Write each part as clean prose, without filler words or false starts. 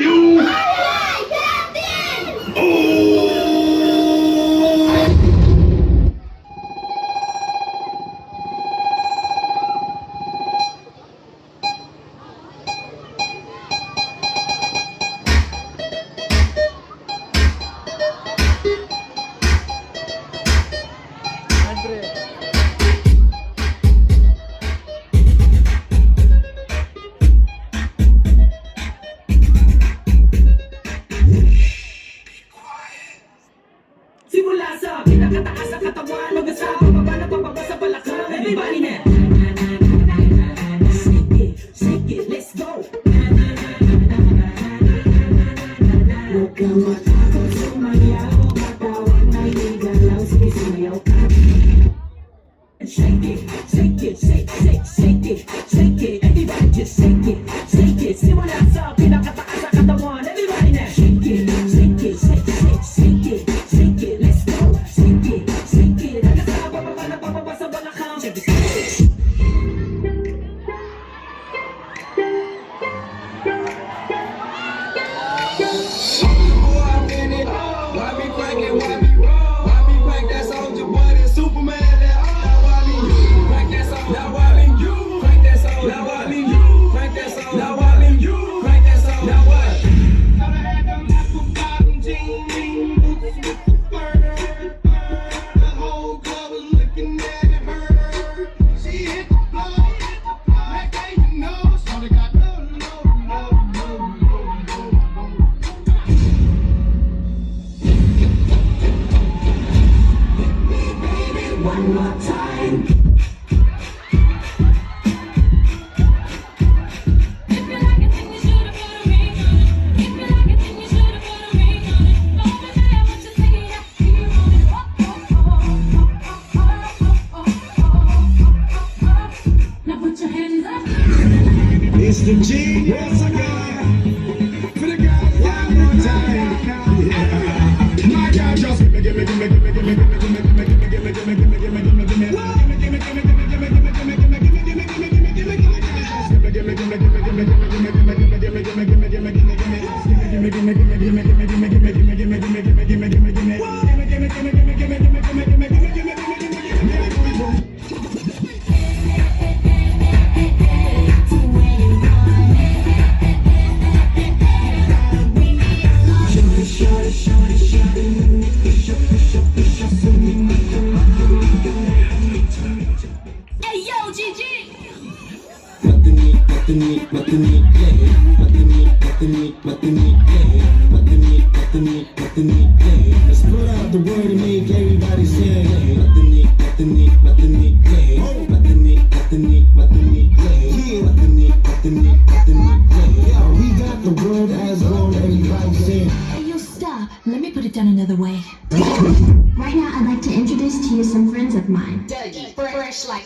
you. Simula sa pinakataas sa katawan, hanggang sa pababa na pababa sa balakang. Everybody na! Shake it, let's go! Huwag kang matakot, sumayaw, katawan ay igalaw, sige sumayaw ka. Shake it, shake it, shake, shake, shake it, shake it. Everybody just shake it, shake it. Simula sa pinakataas sa katawan, everybody na! Shake it, shake it, shake, shake, shake it, shake it. Let's go, shake it, shake it. Hanggang sa pababa na pababa sa balakang. Check this out. One more time. If you like it, then you should have put a ring on it. If you like it, then you should have put a ring on it. Over there, what you say, I feel on it. Now put your hands up. It's the genius I got for the guys one more time. Yeah. My God, just give me, give me, give me, give me, give me, give me, give me, give me, give me, give me, give me, give me, give me, give me, give me, Let's put out the word and make everybody say Matinique, Matinique, Matinique, Matinique, Matinique, Matinique, Matinique, Matinique, Matinique. Yeah, we got the world as well, everybody say. Hey, yo, stop. Let me put it down another way. Right now, I'd like to introduce to you some friends of mine. Dougie, fresh like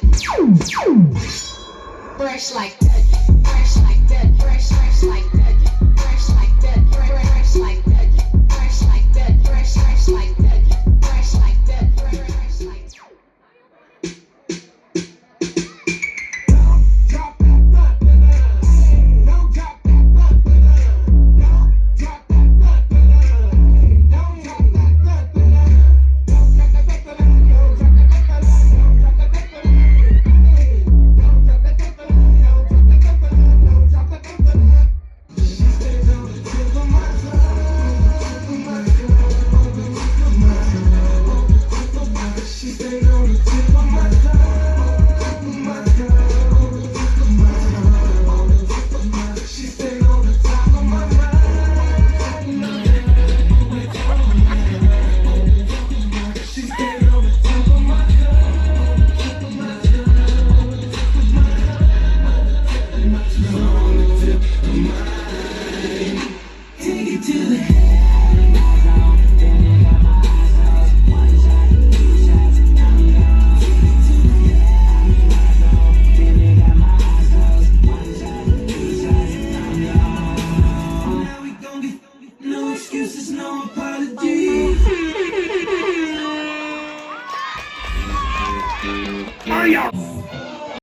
fresh like Dougie, fresh like Dougie, fresh like Dougie.